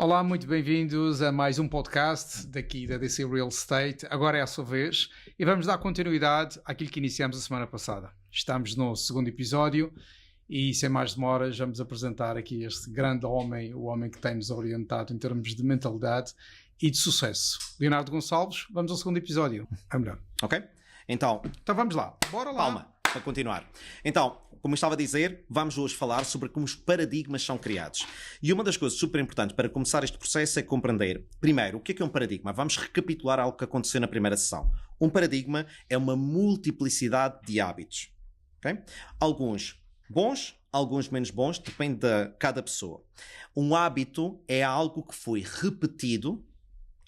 Olá, muito bem-vindos a mais um podcast daqui da DC Real Estate. Agora é a sua vez e vamos dar continuidade àquilo que iniciamos a semana passada. Estamos no segundo episódio e, sem mais demoras, vamos apresentar aqui este grande homem, o homem que tem-nos orientado em termos de mentalidade e de sucesso. Leonardo Gonçalves, vamos ao segundo episódio. É melhor. Ok? Então Vamos lá. Bora lá. Palma, para continuar. Então, como eu estava a dizer, vamos hoje falar sobre como os paradigmas são criados. E uma das coisas super importantes para começar este processo é compreender, primeiro, o que é um paradigma? Vamos recapitular algo que aconteceu na primeira sessão. Um paradigma é uma multiplicidade de hábitos. Okay? Alguns bons, alguns menos bons, depende de cada pessoa. Um hábito é algo que foi repetido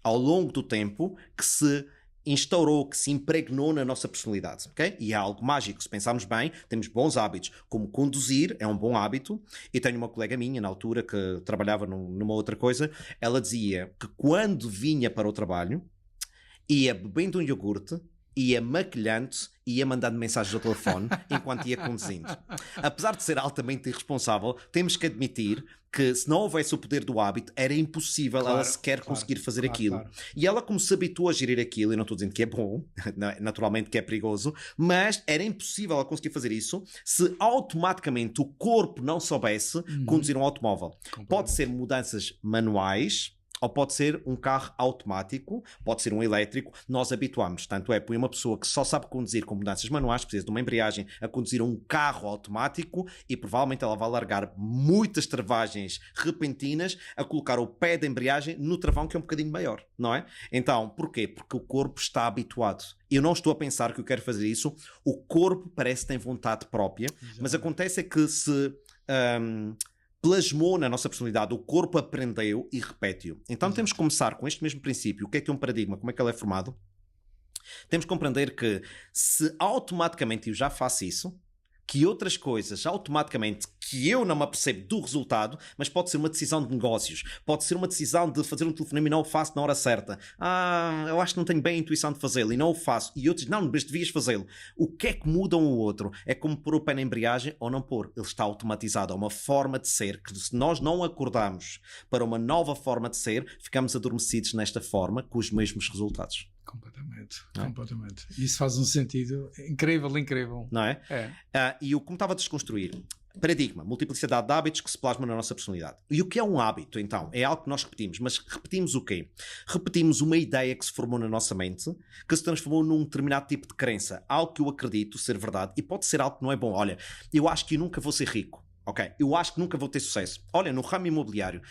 ao longo do tempo, que se instaurou, que se impregnou na nossa personalidade, ok? E é algo mágico. Se pensarmos bem, temos bons hábitos, como conduzir é um bom hábito. E tenho uma colega minha, na altura, que trabalhava numa outra coisa, ela dizia que quando vinha para o trabalho, ia bebendo um iogurte, ia maquilhando e ia mandando mensagens ao telefone enquanto ia conduzindo. Apesar de ser altamente irresponsável, temos que admitir que se não houvesse o poder do hábito, era impossível ela sequer conseguir fazer aquilo. Claro. E ela, como se habituou a gerir aquilo, e não estou dizendo que é bom, naturalmente que é perigoso, mas era impossível ela conseguir fazer isso se automaticamente o corpo não soubesse conduzir um automóvel. Pode ser mudanças manuais, ou pode ser um carro automático, pode ser um elétrico, nós habituamos. Tanto é, por uma pessoa que só sabe conduzir com mudanças manuais, precisa de uma embreagem a conduzir um carro automático e provavelmente ela vai largar muitas travagens repentinas a colocar o pé da embreagem no travão que é um bocadinho maior, não é? Então, porquê? Porque o corpo está habituado. Eu não estou a pensar que eu quero fazer isso, o corpo parece que tem vontade própria, mas acontece é que se plasmou na nossa personalidade, o corpo aprendeu e repete-o. Então temos que começar com este mesmo princípio. O que é um paradigma? Como é que ele é formado? Temos que compreender que se automaticamente eu já faço isso, que outras coisas automaticamente que eu não me apercebo do resultado, mas pode ser uma decisão de negócios, pode ser uma decisão de fazer um telefonema e não o faço na hora certa. Eu acho que não tenho bem a intuição de fazê-lo e não o faço. E outros, não, mas devias fazê-lo. O que é que muda um ou outro? É como pôr o pé na embreagem ou não pôr. Ele está automatizado. É uma forma de ser que se nós não acordamos para uma nova forma de ser, ficamos adormecidos nesta forma com os mesmos resultados. Completamente. Isso faz um sentido incrível. Não é? E como estava a desconstruir, paradigma, multiplicidade de hábitos que se plasmam na nossa personalidade. E o que é um hábito, então? É algo que nós repetimos. Mas repetimos o quê? Repetimos uma ideia que se formou na nossa mente, que se transformou num determinado tipo de crença. Algo que eu acredito ser verdade e pode ser algo que não é bom. Olha, eu acho que eu nunca vou ser rico. Ok? Eu acho que nunca vou ter sucesso. Olha, no ramo imobiliário,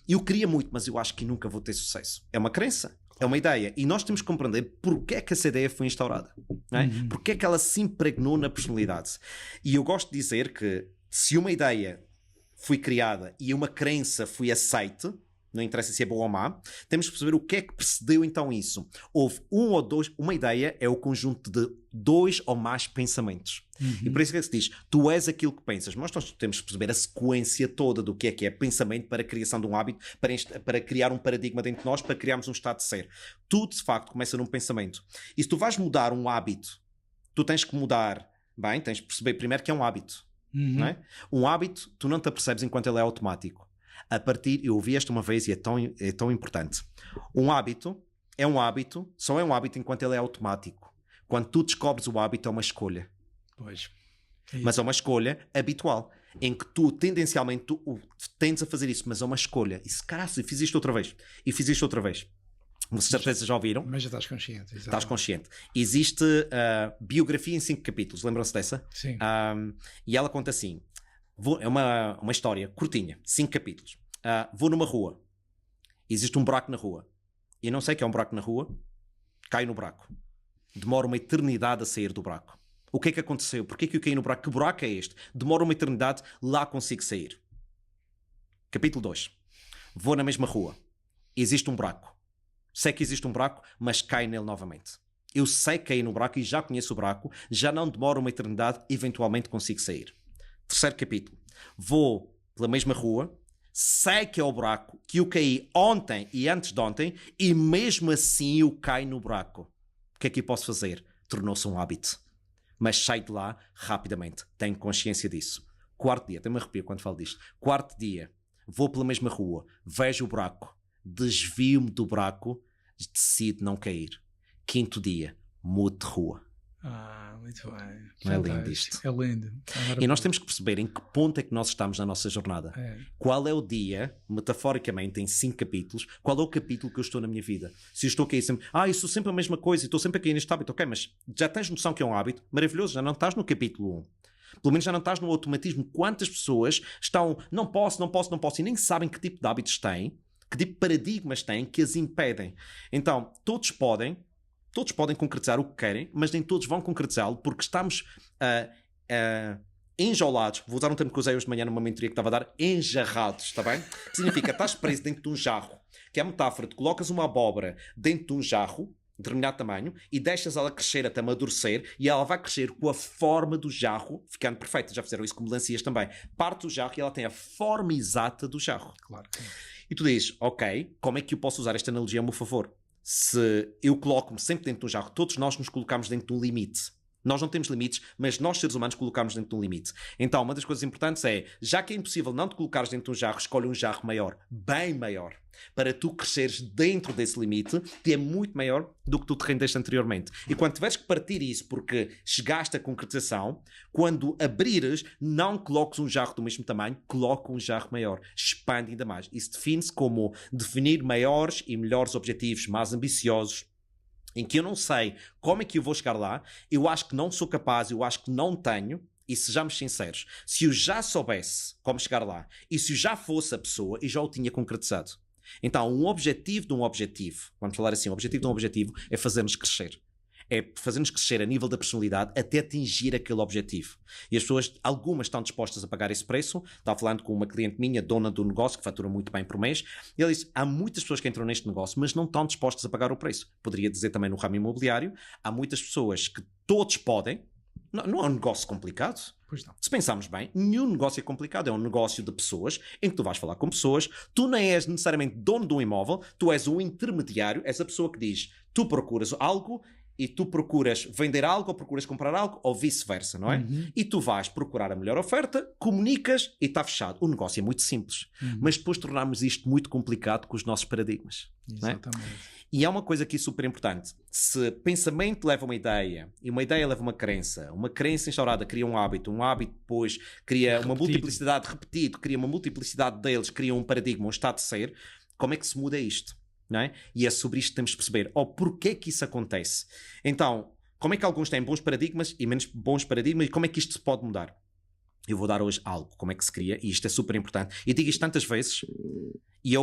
eu queria muito, mas eu acho que nunca vou ter sucesso. É uma crença. É uma ideia. E nós temos que compreender porque é que essa ideia foi instaurada. Não é? Porque é que ela se impregnou na personalidade. E eu gosto de dizer que se uma ideia foi criada e uma crença foi aceite, não interessa se é boa ou má, temos que perceber o que é que precedeu então isso. Houve uma ideia é o conjunto de 2 ou mais pensamentos. E por isso é que se diz, tu és aquilo que pensas. Mas nós temos que perceber a sequência toda do que é pensamento para a criação de um hábito, para criar um paradigma dentro de nós, para criarmos um estado de ser. Tudo, de facto, começa num pensamento. E se tu vais mudar um hábito, tu tens que mudar, tens que perceber primeiro que é um hábito. Não é? Um hábito, tu não te apercebes enquanto ele é automático. Eu ouvi esta uma vez e é tão importante. Um hábito é um hábito, só é um hábito enquanto ele é automático. Quando tu descobres o hábito, é uma escolha. Pois. Mas é uma escolha habitual, em que tu, tendencialmente, tendes a fazer isso, mas é uma escolha. E se caralho, fiz isto outra vez, e fiz isto outra vez. Vocês certeza já ouviram? Mas já estás consciente. Exatamente. Estás consciente. Existe biografia em 5 capítulos, lembram-se dessa? Sim. E ela conta assim, é uma história curtinha, 5 capítulos. Vou numa rua, existe um buraco na rua. Eu não sei que é um buraco na rua, caio no buraco. Demora uma eternidade a sair do buraco. O que é que aconteceu? Porquê que eu caí no buraco? Que buraco é este? Demora uma eternidade, lá consigo sair. Capítulo 2. Vou na mesma rua, existe um buraco. Sei que existe um buraco, mas caio nele novamente. Eu sei que caí no buraco e já conheço o buraco, já não demora uma eternidade, eventualmente consigo sair. 3º capítulo. Vou pela mesma rua, sei que é o buraco, que eu caí ontem e antes de ontem, e mesmo assim eu caio no buraco. O que é que eu posso fazer? Tornou-se um hábito. Mas saio de lá rapidamente. Tenho consciência disso. 4º dia, até me arrepio quando falo disto. 4º dia. vou pela mesma rua, vejo o buraco, desvio-me do buraco, decido não cair. Quinto dia, mudo de rua. Muito bem. Não é lindo isto? É lindo. E nós temos que perceber em que ponto é que nós estamos na nossa jornada. Qual é o dia, metaforicamente em 5 capítulos, qual é o capítulo que eu estou na minha vida? Se eu estou aqui sempre, eu sou sempre a mesma coisa e estou sempre aqui neste hábito, ok, mas já tens noção que é um hábito? Maravilhoso, já não estás no capítulo 1. Pelo menos já não estás no automatismo. Quantas pessoas estão, não posso, e nem sabem que tipo de hábitos têm, que tipo de paradigmas têm que as impedem. Então, todos podem concretizar o que querem, mas nem todos vão concretizá-lo porque estamos enjaulados. Vou usar um termo que usei hoje de manhã numa mentoria que estava a dar, enjarrados, está bem? Que significa, estás preso dentro de um jarro, que é a metáfora de colocas uma abóbora dentro de um jarro, de determinado tamanho, e deixas ela crescer até amadurecer, e ela vai crescer com a forma do jarro, ficando perfeita. Já fizeram isso com melancias também. Parte do jarro e ela tem a forma exata do jarro. Claro. E tu dizes, ok, como é que eu posso usar esta analogia a meu favor? Se eu coloco-me sempre dentro de um jarro, todos nós nos colocamos dentro de um limite. Nós não temos limites, mas nós, seres humanos, colocamos dentro de um limite. Então, uma das coisas importantes é, já que é impossível não te colocares dentro de um jarro, escolhe um jarro maior, bem maior, para tu cresceres dentro desse limite, que é muito maior do que tu te rendeste anteriormente. E quando tiveres que partir isso porque chegaste à concretização, quando abrires, não coloques um jarro do mesmo tamanho, coloca um jarro maior. Expande ainda mais. Isso define-se como definir maiores e melhores objetivos, mais ambiciosos, em que eu não sei como é que eu vou chegar lá, eu acho que não sou capaz, eu acho que não tenho, e sejamos sinceros, se eu já soubesse como chegar lá, e se eu já fosse a pessoa, eu já o tinha concretizado. Então, um objetivo de um objetivo, vamos falar assim, o objetivo de um objetivo é fazer-nos crescer. É fazer-nos crescer a nível da personalidade até atingir aquele objetivo. E as pessoas, algumas estão dispostas a pagar esse preço. Estava falando com uma cliente minha, dona do negócio, que fatura muito bem por mês, e ela disse, há muitas pessoas que entram neste negócio, mas não estão dispostas a pagar o preço. Poderia dizer também no ramo imobiliário, há muitas pessoas que todos podem. Não é um negócio complicado. Pois não. Se pensarmos bem, nenhum negócio é complicado. É um negócio de pessoas, em que tu vais falar com pessoas. Tu não és necessariamente dono de um imóvel, tu és um intermediário, és a pessoa que diz, tu procuras algo e tu procuras vender algo ou procuras comprar algo ou vice-versa, não é? Uhum. E tu vais procurar a melhor oferta, comunicas e está fechado. O negócio é muito simples. Mas depois tornarmos isto muito complicado com os nossos paradigmas. Exatamente. Não é? E há uma coisa aqui super importante. Se pensamento leva uma ideia e uma ideia leva uma crença instaurada cria um hábito depois cria uma multiplicidade repetido, cria uma multiplicidade deles, cria um paradigma, um estado de ser, como é que se muda isto? Não é? E é sobre isto que temos de perceber. Porquê que isso acontece? Então, como é que alguns têm bons paradigmas e menos bons paradigmas e como é que isto se pode mudar? Eu vou dar hoje algo, como é que se cria, e isto é super importante. E digo isto tantas vezes, e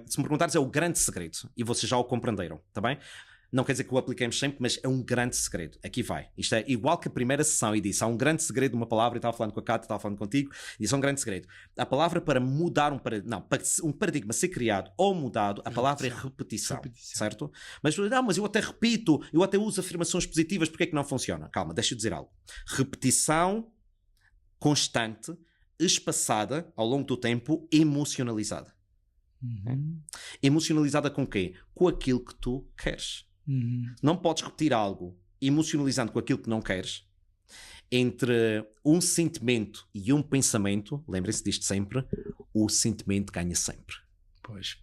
se me perguntares, é o grande segredo, e vocês já o compreenderam, está bem? Não quer dizer que o apliquemos sempre, mas é um grande segredo. Aqui vai. Isto é igual que a primeira sessão, e disse, há um grande segredo de uma palavra, e estava falando com a Cátia, estava falando contigo, e disse, é um grande segredo. A palavra para mudar para um paradigma ser criado ou mudado, a palavra é repetição. Certo? Mas eu até repito, eu até uso afirmações positivas, porque é que não funciona? Calma, deixa eu dizer algo. Repetição constante, espaçada, ao longo do tempo, emocionalizada. Emocionalizada com quê? Com aquilo que tu queres. Não podes repetir algo emocionalizando com aquilo que não queres. Entre um sentimento e um pensamento, lembrem-se disto sempre, o sentimento ganha sempre. Pois.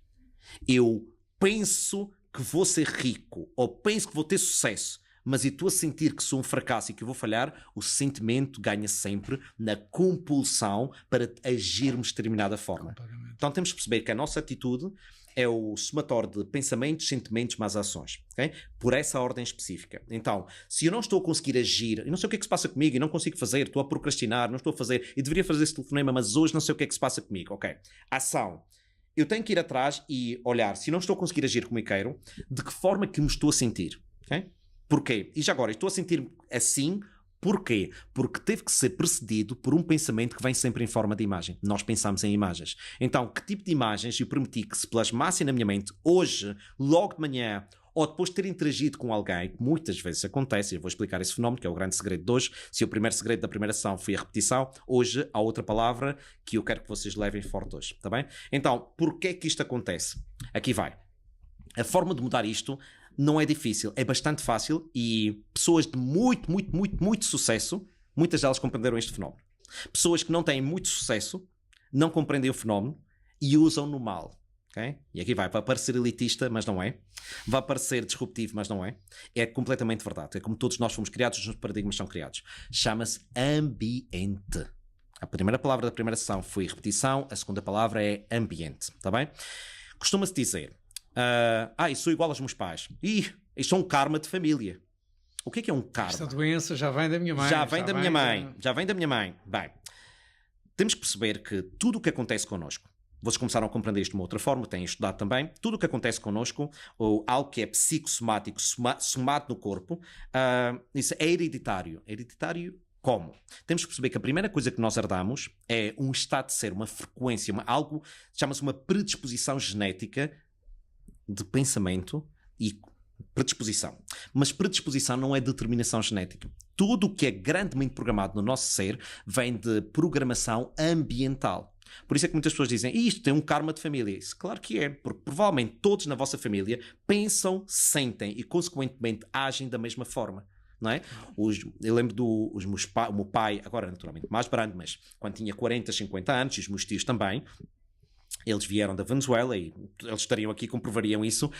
Eu penso que vou ser rico, ou penso que vou ter sucesso, mas e tu a sentir que sou um fracasso e que eu vou falhar, o sentimento ganha sempre na compulsão para agirmos de determinada forma. Então temos que perceber que a nossa atitude é o somatório de pensamentos, sentimentos, mais ações. Okay? Por essa ordem específica. Então, se eu não estou a conseguir agir, e não sei o que é que se passa comigo, e não consigo fazer, estou a procrastinar, não estou a fazer, e deveria fazer esse telefonema, mas hoje não sei o que é que se passa comigo. Ok. Ação. Eu tenho que ir atrás e olhar, se não estou a conseguir agir como eu quero, de que forma que me estou a sentir. Ok? Porquê? E já agora, estou a sentir assim, porquê? Porque teve que ser precedido por um pensamento que vem sempre em forma de imagem. Nós pensamos em imagens. Então, que tipo de imagens eu permiti que se plasmassem na minha mente hoje, logo de manhã, ou depois de ter interagido com alguém, que muitas vezes acontece, e eu vou explicar esse fenómeno, que é o grande segredo de hoje. Se o primeiro segredo da primeira sessão foi a repetição, hoje há outra palavra que eu quero que vocês levem forte hoje, está bem? Então, porquê que isto acontece? Aqui vai. A forma de mudar isto não é difícil, é bastante fácil e pessoas de muito sucesso, muitas delas compreenderam este fenómeno. Pessoas que não têm muito sucesso, não compreendem o fenómeno e usam no mal. Okay? E aqui vai parecer elitista, mas não é. Vai parecer disruptivo, mas não é. É completamente verdade. É como todos nós fomos criados, os paradigmas são criados. Chama-se ambiente. A primeira palavra da primeira sessão foi repetição, a segunda palavra é ambiente. Está bem? Costuma-se dizer, eu sou igual aos meus pais. Isto é um karma de família. O que é um karma? Esta doença já vem da minha mãe. Já vem da minha mãe. Bem, temos que perceber que tudo o que acontece connosco, vocês começaram a compreender isto de uma outra forma, têm estudado também, tudo o que acontece connosco, ou algo que é psicossomático, somado no corpo, isso é hereditário. Hereditário como? Temos que perceber que a primeira coisa que nós herdamos é um estado de ser, uma frequência, algo, chama-se uma predisposição genética de pensamento e predisposição. Mas predisposição não é determinação genética. Tudo o que é grandemente programado no nosso ser vem de programação ambiental. Por isso é que muitas pessoas dizem, isto tem um karma de família. Isso, claro que é, porque provavelmente todos na vossa família pensam, sentem e consequentemente agem da mesma forma. Não é? Eu lembro o meu pai, agora naturalmente mais grande, mas quando tinha 40, 50 anos, e os meus tios também, eles vieram da Venezuela e eles estariam aqui e comprovariam isso,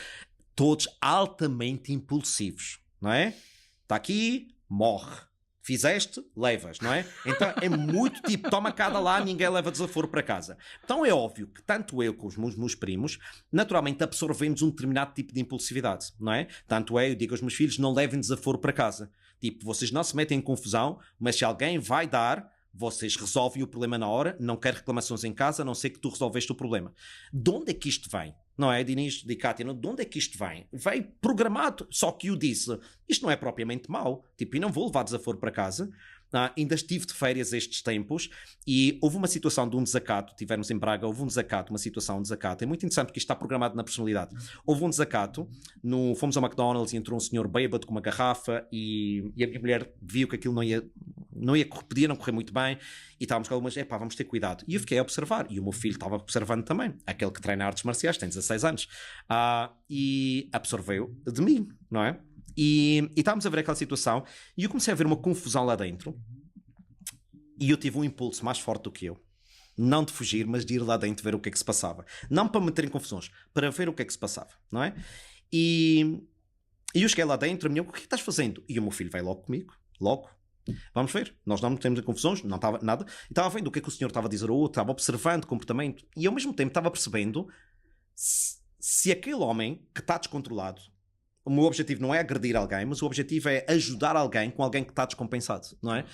todos altamente impulsivos, não é? Está aqui, morre. Fizeste, levas, não é? Então é muito tipo, toma cada lá, ninguém leva desaforo para casa. Então é óbvio que tanto eu como os meus primos, naturalmente absorvemos um determinado tipo de impulsividade, não é? Tanto eu digo aos meus filhos, não levem desaforo para casa. Tipo, vocês não se metem em confusão, mas se alguém vai dar, vocês resolvem o problema na hora, não quero reclamações em casa, a não ser que tu resolveste o problema. De onde é que isto vem? Não é, Dinis, de Cátia, de onde é que isto vem? Vem programado, só que eu disse, isto não é propriamente mau, tipo, eu não vou levar desaforo para casa, ainda estive de férias estes tempos e houve uma situação de um desacato, tivemos em Braga, houve um desacato, uma situação de um desacato, é muito interessante porque isto está programado na personalidade. Houve um desacato, fomos ao McDonald's e entrou um senhor bêbado com uma garrafa e a minha mulher viu que aquilo podia não correr muito bem e estávamos com algumas, vamos ter cuidado. E eu fiquei a observar, e o meu filho estava observando também, aquele que treina artes marciais, tem 16 anos, e absorveu de mim, não é? E estávamos a ver aquela situação e eu comecei a ver uma confusão lá dentro e eu tive um impulso mais forte do que eu. Não de fugir, mas de ir lá dentro ver o que é que se passava. Não para me meter em confusões, para ver o que é que se passava, não é? E eu cheguei lá dentro, a minha, o que é que estás fazendo? E o meu filho veio logo comigo, logo. Vamos ver, nós não temos em confusões, não estava nada. E estava vendo o que é que o senhor estava a dizer ao outro, estava observando o comportamento e ao mesmo tempo estava percebendo se aquele homem que está descontrolado, o meu objetivo não é agredir alguém, mas o objetivo é ajudar alguém com alguém que está descompensado, não é?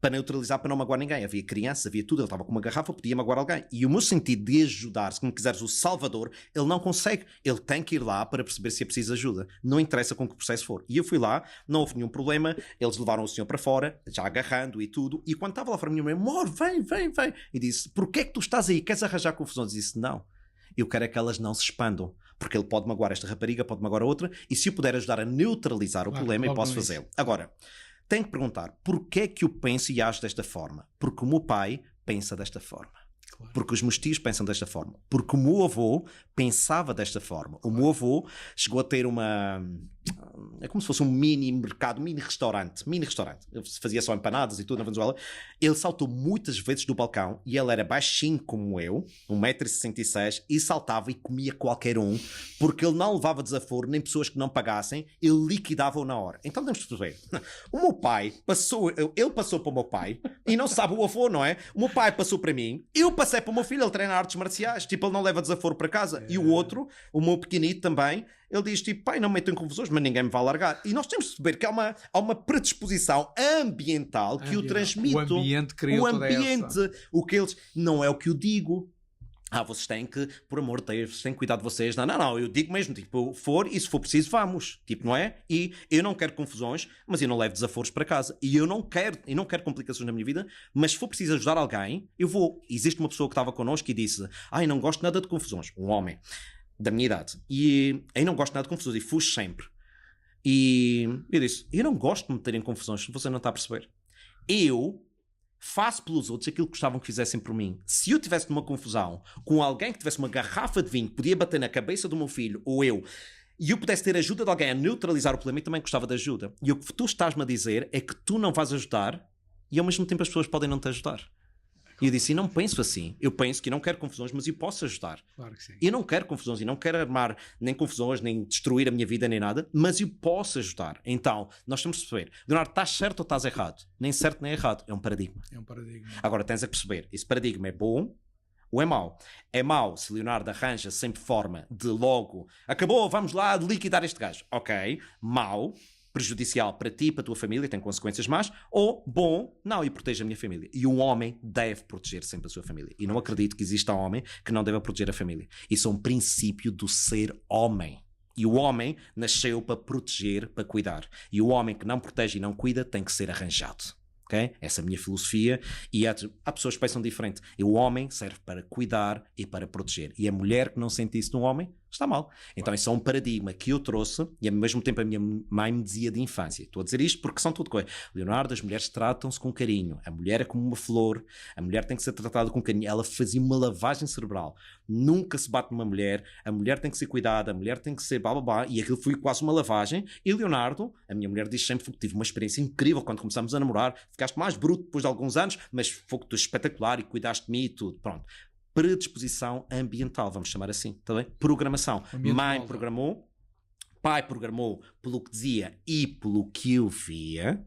Para neutralizar, para não magoar ninguém. Havia crianças, havia tudo, ele estava com uma garrafa, podia magoar alguém. E o meu sentido de ajudar, se como quiseres o salvador, ele não consegue. Ele tem que ir lá para perceber se é preciso ajuda. Não interessa com que processo for. E eu fui lá, não houve nenhum problema, eles levaram o senhor para fora, já agarrando e tudo, e quando estava lá fora, a minha mãe, amor, vem. E disse, porquê é que tu estás aí? Queres arranjar confusões? E disse, não. Eu quero é que elas não se expandam, porque ele pode magoar esta rapariga, pode magoar a outra, e se eu puder ajudar a neutralizar o problema, eu posso fazê-lo. Agora, tenho que perguntar, porquê é que eu penso e ajo desta forma? Porque o meu pai pensa desta forma. Claro. Porque os meus tios pensam desta forma. Porque o meu avô pensava desta forma. O meu avô chegou a ter é como se fosse um mini mercado, mini restaurante. Ele fazia só empanadas e tudo na Venezuela. Ele saltou muitas vezes do balcão e ele era baixinho como eu, 1,66 m, e saltava e comia qualquer um, porque ele não levava desaforo, nem pessoas que não pagassem, ele liquidava-o na hora. Então temos que perceber. O meu pai ele passou para o meu pai, e não sabe o avô, não é? O meu pai passou para mim, eu passei para o meu filho, ele treina artes marciais, tipo, ele não leva desaforo para casa. E o outro, o meu pequenito também, ele diz tipo, pai, não me metam em confusões, mas ninguém me vai largar. E nós temos de perceber que há uma predisposição ambiental que o transmite. O ambiente criou toda essa. O que eles... Não é o que eu digo. Vocês têm que, por amor de Deus, vocês têm que cuidar de vocês. Não, eu digo mesmo, tipo, e se for preciso, vamos. Tipo, não é? E eu não quero confusões, mas eu não levo desaforos para casa. E eu não quero complicações na minha vida, mas se for preciso ajudar alguém, eu vou. Existe uma pessoa que estava connosco e disse, não gosto nada de confusões. Um homem da minha idade. E eu não gosto nada de confusões e fujo sempre. E eu disse, eu não gosto de me meter em confusões, você não está a perceber. Eu faço pelos outros aquilo que gostavam que fizessem por mim. Se eu estivesse numa confusão com alguém que tivesse uma garrafa de vinho que podia bater na cabeça do meu filho, ou eu, e eu pudesse ter ajuda de alguém a neutralizar o problema, eu também gostava de ajuda. E o que tu estás-me a dizer é que tu não vais ajudar e ao mesmo tempo as pessoas podem não te ajudar. E eu disse, não penso assim. Eu penso que não quero confusões, mas eu posso ajudar. Claro que sim. Eu não quero confusões e não quero armar nem confusões, nem destruir a minha vida, nem nada, mas eu posso ajudar. Então, nós temos de perceber, Leonardo, estás certo ou estás errado? Nem certo nem errado, é um paradigma. É um paradigma. Agora, tens a perceber, esse paradigma é bom ou é mau? É mau se Leonardo arranja sempre forma de logo, acabou, vamos lá liquidar este gajo. Ok, mau, prejudicial para ti, para a tua família, tem consequências más, ou bom, não, e protege a minha família. E um homem deve proteger sempre a sua família. E não acredito que exista um homem que não deva proteger a família. Isso é um princípio do ser homem. E o homem nasceu para proteger, para cuidar. E o homem que não protege e não cuida tem que ser arranjado. Okay? Essa é a minha filosofia. E há pessoas que pensam diferente. E o homem serve para cuidar e para proteger. E a mulher que não sente isso no homem está mal. Então isso é um paradigma que eu trouxe e ao mesmo tempo a minha mãe me dizia de infância. Estou a dizer isto porque são tudo coisas. Leonardo, as mulheres tratam-se com carinho. A mulher é como uma flor. A mulher tem que ser tratada com carinho. Ela fazia uma lavagem cerebral. Nunca se bate numa mulher. A mulher tem que ser cuidada. A mulher tem que ser blá blá blá. E aquilo foi quase uma lavagem. E Leonardo, a minha mulher diz sempre que tive uma experiência incrível quando começámos a namorar. Ficaste mais bruto depois de alguns anos, mas foi espetacular e cuidaste de mim e tudo. Pronto. Predisposição ambiental, vamos chamar assim, tá bem? Programação. Mãe programou, pai programou pelo que dizia e pelo que eu via,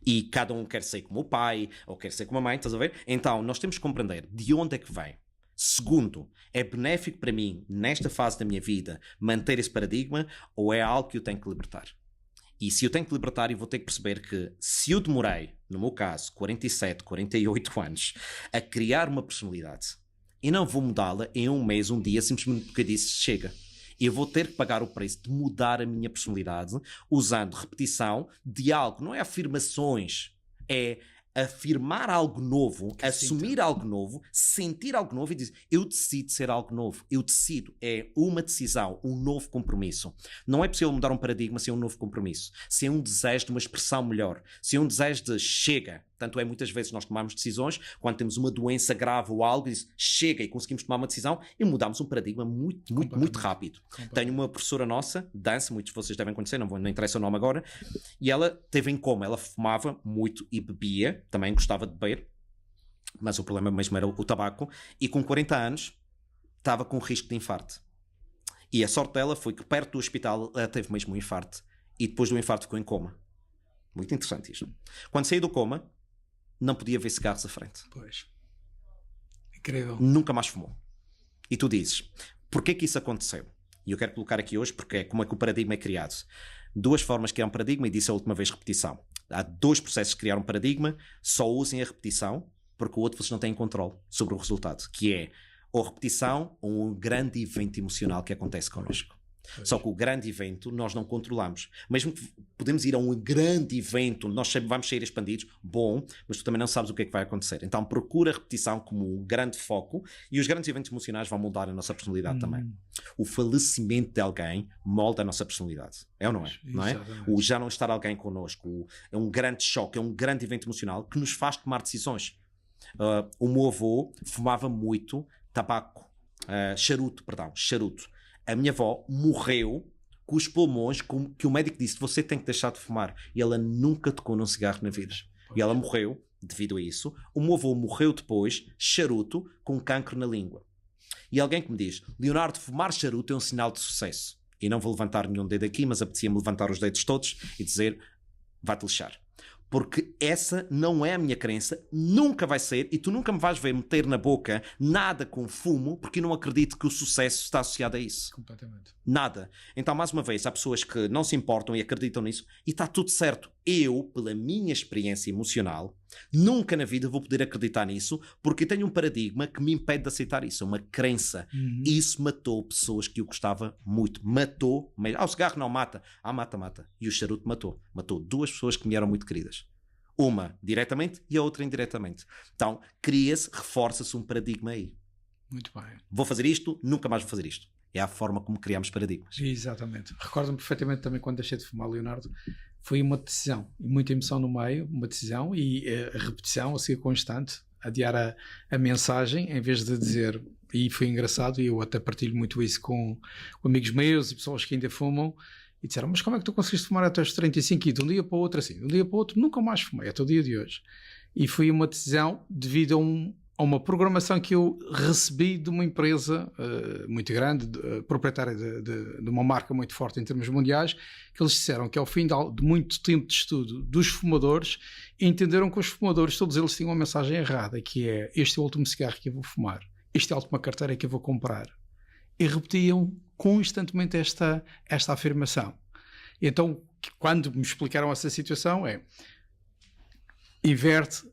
e cada um quer ser como o pai, ou quer ser como a mãe, estás a ver? Então, nós temos que compreender de onde é que vem. Segundo, é benéfico para mim, nesta fase da minha vida, manter esse paradigma, ou é algo que eu tenho que libertar? E se eu tenho que libertar, eu vou ter que perceber que se eu demorei, no meu caso, 47, 48 anos, a criar uma personalidade, e não vou mudá-la em um mês, um dia, simplesmente porque eu disse chega. Eu vou ter que pagar o preço de mudar a minha personalidade usando repetição de algo. Não é afirmações, é afirmar algo novo, assumir algo novo, sentir algo novo e dizer eu decido ser algo novo. Eu decido. É uma decisão, um novo compromisso. Não é possível mudar um paradigma sem um novo compromisso. Sem um desejo de uma expressão melhor. Sem um desejo de chega. Tanto é, muitas vezes nós tomamos decisões quando temos uma doença grave ou algo, e diz, chega, e conseguimos tomar uma decisão e mudamos um paradigma muito rápido. Tenho uma professora nossa, dança, muitos de vocês devem conhecer, não interessa o nome agora, e ela teve em coma, ela fumava muito e bebia, também gostava de beber, mas o problema mesmo era o tabaco, e com 40 anos estava com risco de infarto. E a sorte dela foi que perto do hospital ela teve mesmo um infarto, e depois do infarto ficou em coma. Muito interessante isto. Quando saiu do coma, não podia ver cigarros à frente. Pois. Incrível. Nunca mais fumou. E tu dizes, porquê que isso aconteceu? E eu quero colocar aqui hoje porque é como é que o paradigma é criado. Duas formas de criar um paradigma, e disse a última vez repetição. Há dois processos de criar um paradigma, só usem a repetição, porque o outro vocês não têm controle sobre o resultado, que é ou repetição ou um grande evento emocional que acontece connosco. Pois. Só que o grande evento nós não controlamos. Mesmo que podemos ir a um grande evento, nós vamos sair expandidos, bom, mas tu também não sabes o que é que vai acontecer. Então procura a repetição como um grande foco e os grandes eventos emocionais vão moldar a nossa personalidade também. O falecimento de alguém molda a nossa personalidade. É ou não é? Não é? O já não estar alguém connosco é um grande choque, é um grande evento emocional que nos faz tomar decisões. O meu avô fumava muito charuto. A minha avó morreu com os pulmões que o médico disse, você tem que deixar de fumar. E ela nunca tocou num cigarro na vida. E ela morreu devido a isso. O meu avô morreu depois, charuto, com cancro na língua. E alguém que me diz, Leonardo, fumar charuto é um sinal de sucesso. E não vou levantar nenhum dedo aqui, mas apetecia-me levantar os dedos todos e dizer, vai-te lixar. Porque essa não é a minha crença, nunca vai ser, e tu nunca me vais ver meter na boca nada com fumo, porque eu não acredito que o sucesso está associado a isso. Completamente. Nada. Então, mais uma vez, há pessoas que não se importam e acreditam nisso, e está tudo certo. Eu, pela minha experiência emocional, nunca na vida vou poder acreditar nisso, porque eu tenho um paradigma que me impede de aceitar isso, uma crença. Isso matou pessoas que eu gostava muito. Matou. O cigarro não mata. Mata. E o charuto matou. Matou duas pessoas que me eram muito queridas. Uma diretamente e a outra indiretamente. Então, cria-se, reforça-se um paradigma aí. Muito bem. Vou fazer isto, nunca mais vou fazer isto. É a forma como criamos paradigmas. Exatamente. Recordo-me perfeitamente também quando deixei de fumar, Leonardo. Foi uma decisão, muita emoção no meio, uma decisão e a repetição, a ser constante, adiar a mensagem em vez de dizer, e foi engraçado, e eu até partilho muito isso com amigos meus e pessoas que ainda fumam, e disseram, mas como é que tu conseguiste fumar até os 35 e de um dia para o outro assim? De um dia para o outro nunca mais fumei, até o dia de hoje. E foi uma decisão devido a a uma programação que eu recebi de uma empresa muito grande, proprietária de uma marca muito forte em termos mundiais, que eles disseram que ao fim de muito tempo de estudo dos fumadores, entenderam que os fumadores, todos eles tinham uma mensagem errada, que é: este é o último cigarro que eu vou fumar, este é a última carteira que eu vou comprar. E repetiam constantemente esta afirmação. E então, quando me explicaram essa situação, inverte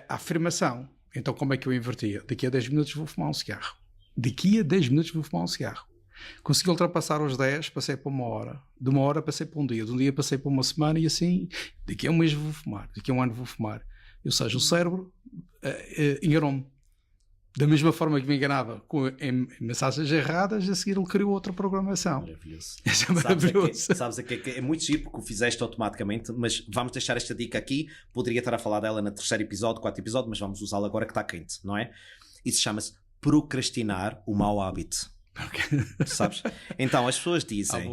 a afirmação. Então, como é que eu invertia? Daqui a 10 minutos vou fumar um cigarro. Daqui a 10 minutos vou fumar um cigarro. Consegui ultrapassar os 10, passei para uma hora. De uma hora passei para um dia. De um dia passei para uma semana e assim, daqui a um mês vou fumar. Daqui a um ano vou fumar. Ou seja, o cérebro enganou-me. Da mesma forma que me enganava em mensagens erradas, a seguir ele criou outra programação. Maravilhoso. Isso é maravilhoso. Sabes que é muito giro porque o fizeste automaticamente, mas vamos deixar esta dica aqui. Poderia estar a falar dela no 3º episódio, 4º episódio, mas vamos usá-la agora que está quente, não é? Isso chama-se procrastinar o mau hábito. Okay. Sabes? Então, as pessoas dizem...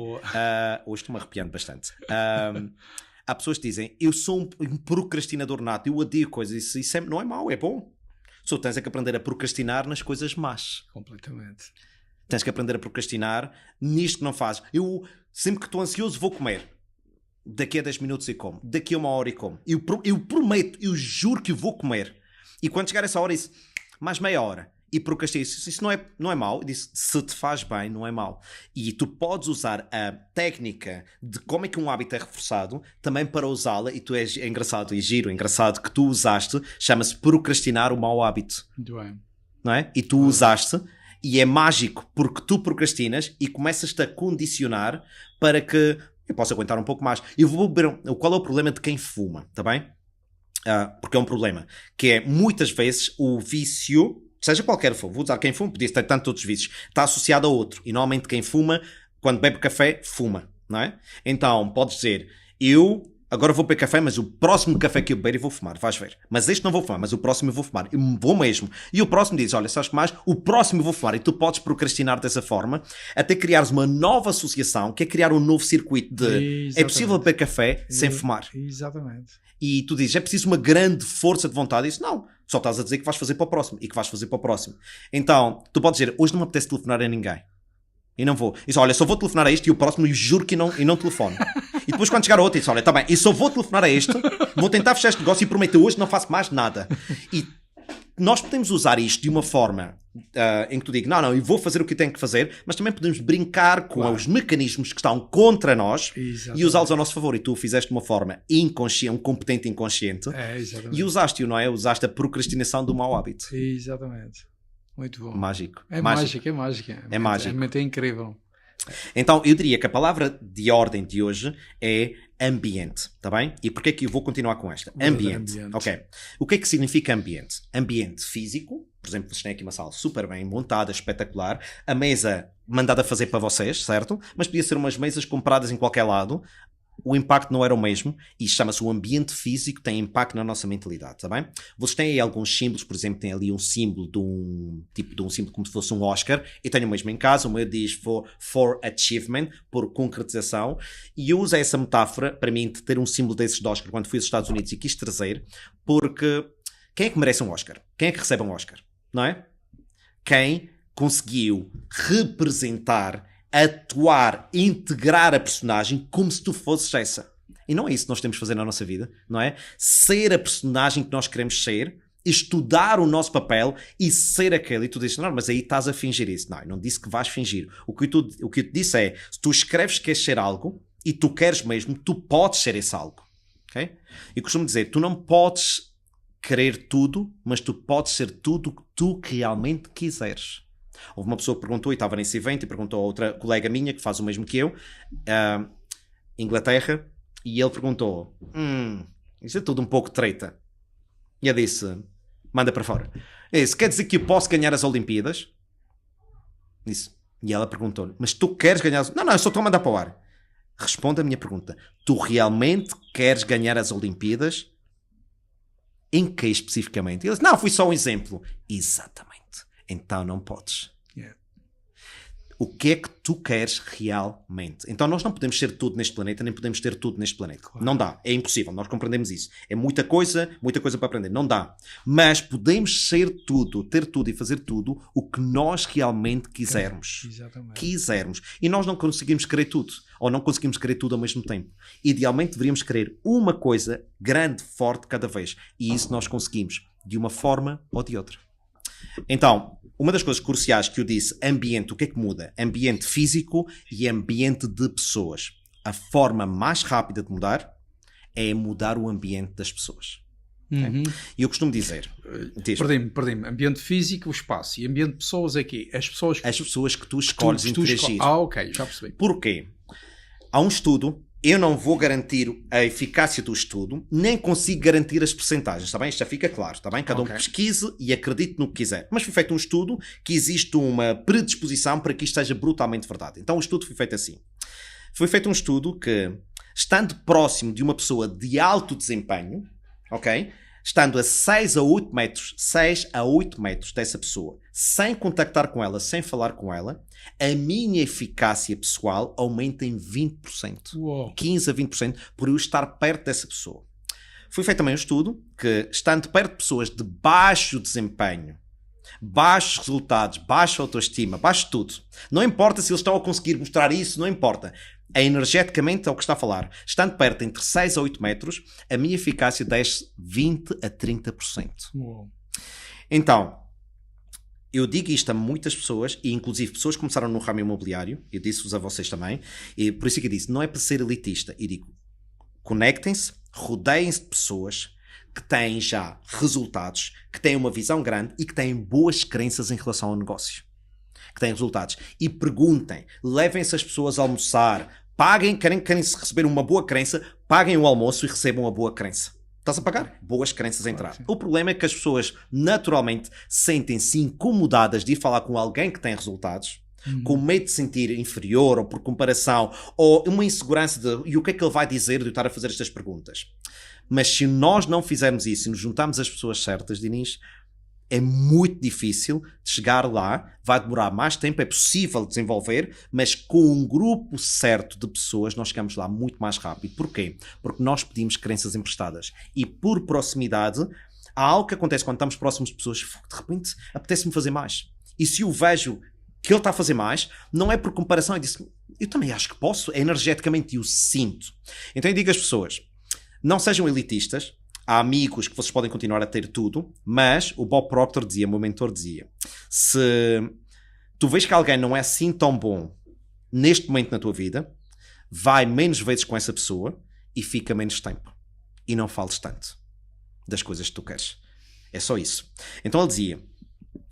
hoje estou-me arrepiando bastante. Há pessoas que dizem: eu sou um procrastinador nato, eu odeio coisas. Isso não é mau, é bom. Só tens que aprender a procrastinar nas coisas más. Completamente. Tens que aprender a procrastinar nisto que não fazes. Eu, sempre que estou ansioso, vou comer. Daqui a 10 minutos eu como. Daqui a uma hora eu como. Eu prometo, eu juro que eu vou comer. E quando chegar essa hora, isso, mais meia hora. E procrastino. Isso não é mau. Disse, se te faz bem, não é mau. E tu podes usar a técnica de como é que um hábito é reforçado também para usá-la. E tu és engraçado e giro, engraçado que tu usaste. Chama-se procrastinar o mau hábito. Muito bem. Não é? E tu usaste. E é mágico porque tu procrastinas e começas-te a condicionar para que eu possa aguentar um pouco mais. Eu vou beber. Qual é o problema de quem fuma? Está bem? Porque é um problema. Que é, muitas vezes, o vício... Seja qualquer for, vou usar quem fuma, podia ter tanto outros vícios, está associado a outro. E normalmente quem fuma, quando bebe café, fuma, não é? Então, podes dizer: eu agora vou beber café, mas o próximo café que eu beber eu vou fumar, vais ver. Mas este não vou fumar, mas o próximo eu vou fumar. Eu vou mesmo. E o próximo diz: olha, sabes que mais? O próximo eu vou fumar. E tu podes procrastinar dessa forma, até criares uma nova associação, que é criar um novo circuito de... Exatamente. É possível beber café sem fumar. Exatamente. E tu dizes: é preciso uma grande força de vontade. Isso não. Só estás a dizer que vais fazer para o próximo. E que vais fazer para o próximo. Então, tu podes dizer: hoje não me apetece telefonar a ninguém. E não vou. E diz: olha, só vou telefonar a este e o próximo eu juro que não telefono. E depois quando chegar a outro, diz: olha, está bem, eu só vou telefonar a este, vou tentar fechar este negócio e prometo hoje não faço mais nada. E nós podemos usar isto de uma forma em que tu digas: não, eu vou fazer o que eu tenho que fazer, mas também podemos brincar com os mecanismos que estão contra nós. Exatamente. E usá-los ao nosso favor. E tu o fizeste de uma forma inconsciente, um competente inconsciente. E usaste-o, não é? Usaste a procrastinação do mau hábito. Exatamente. Muito bom. Mágico. É mágico. É mágico. É incrível. Então, eu diria que a palavra de ordem de hoje é ambiente, está bem? E porquê é que eu vou continuar com esta? Ambiente. Ok. O que é que significa ambiente? Ambiente físico. Por exemplo, vocês têm aqui uma sala super bem montada, espetacular. A mesa mandada fazer para vocês, certo? Mas podia ser umas mesas compradas em qualquer lado. O impacto não era o mesmo. E chama-se o ambiente físico, tem impacto na nossa mentalidade, está bem? Vocês têm aí alguns símbolos, por exemplo, tem ali um símbolo de um símbolo como se fosse um Oscar. Eu tenho o mesmo em casa, o meu diz for achievement, por concretização. E eu usei essa metáfora para mim de ter um símbolo desses de Oscar quando fui aos Estados Unidos e quis trazer, porque quem é que merece um Oscar? Quem é que recebe um Oscar? Não é? Quem conseguiu representar, atuar, integrar a personagem como se tu fosses essa. E não é isso que nós temos de fazer na nossa vida, não é? Ser a personagem que nós queremos ser, estudar o nosso papel e ser aquele. E tu dizes: não, mas aí estás a fingir isso. Não, eu não disse que vais fingir. O que eu te disse é: se tu escreves que queres ser algo e tu queres mesmo, tu podes ser esse algo. Okay? E costumo dizer: tu não podes querer tudo, mas tu podes ser tudo o que tu realmente quiseres. Houve uma pessoa que perguntou, e estava nesse evento, e perguntou a outra colega minha, que faz o mesmo que eu, Inglaterra, e ele perguntou: isso é tudo um pouco treta. E eu disse: manda para fora. Isso quer dizer que eu posso ganhar as Olimpíadas? Disse. E ela perguntou: mas tu queres ganhar as... Não, eu só estou a mandar para o ar. Responda a minha pergunta: tu realmente queres ganhar as Olimpíadas? Em que especificamente? Ele disse: não, foi só um exemplo. Exatamente. Então não podes. Yeah. o que é que tu queres realmente. Então nós não podemos ser tudo neste planeta, nem podemos ter tudo neste planeta. Claro. Não dá, é impossível, nós compreendemos isso. É muita coisa para aprender, não dá. Mas podemos ser tudo, ter tudo e fazer tudo o que nós realmente quisermos. Exatamente. Quisermos. E nós não conseguimos querer tudo, ou não conseguimos querer tudo ao mesmo tempo. Idealmente deveríamos querer uma coisa grande, forte cada vez. E isso nós conseguimos, de uma forma ou de outra. Então, uma das coisas cruciais que eu disse, ambiente, o que é que muda? Ambiente físico e ambiente de pessoas. A forma mais rápida de mudar é mudar o ambiente das pessoas. Uhum. Okay? E eu costumo dizer... Perdi-me. Ambiente físico, o espaço. E ambiente de pessoas aqui. As pessoas que tu escolhes interagir. Ok, já percebi. Porquê? Há um estudo... Eu não vou garantir a eficácia do estudo, nem consigo garantir as percentagens, está bem? Isto já fica claro, está bem? Cada um pesquise e acredite no que quiser. Mas foi feito um estudo que existe uma predisposição para que isto seja brutalmente verdade. Então o estudo foi feito assim. Foi feito um estudo que, estando próximo de uma pessoa de alto desempenho, ok? Estando a 6 a 8 metros dessa pessoa, sem contactar com ela, sem falar com ela, a minha eficácia pessoal aumenta em 20%. Uou. 15 a 20% por eu estar perto dessa pessoa. Foi feito também um estudo que, estando perto de pessoas de baixo desempenho, baixos resultados, baixa autoestima, baixo tudo, não importa se eles estão a conseguir mostrar isso, não importa. Energeticamente é o que está a falar. Estando perto entre 6 a 8 metros, a minha eficácia desce 20 a 30%. Uou. Então, eu digo isto a muitas pessoas, e inclusive pessoas que começaram no ramo imobiliário, eu disse-vos a vocês também, e por isso é que eu disse, não é para ser elitista, eu digo, conectem-se, rodeiem-se de pessoas que têm já resultados, que têm uma visão grande e que têm boas crenças em relação ao negócio. Que têm resultados. E perguntem, levem essas pessoas a almoçar, paguem, querem receber uma boa crença, paguem o almoço e recebam uma boa crença. Estás a pagar? Boas crenças a entrar. Claro, o problema é que as pessoas naturalmente sentem-se incomodadas de ir falar com alguém que tem resultados, com medo de sentir inferior ou por comparação, ou uma insegurança de e o que é que ele vai dizer de eu estar a fazer estas perguntas. Mas se nós não fizermos isso e nos juntarmos às pessoas certas, Dinis, é muito difícil de chegar lá, vai demorar mais tempo, é possível desenvolver, mas com um grupo certo de pessoas nós chegamos lá muito mais rápido. Porquê? Porque nós pedimos crenças emprestadas. E por proximidade, há algo que acontece quando estamos próximos de pessoas, de repente apetece-me fazer mais. E se eu vejo que ele está a fazer mais, não é por comparação, eu também acho que posso, é energeticamente eu sinto. Então eu digo às pessoas, não sejam elitistas, há amigos que vocês podem continuar a ter tudo, mas o Bob Proctor dizia, o meu mentor dizia, se tu vês que alguém não é assim tão bom neste momento na tua vida, vai menos vezes com essa pessoa e fica menos tempo. E não fales tanto das coisas que tu queres. É só isso. Então ele dizia,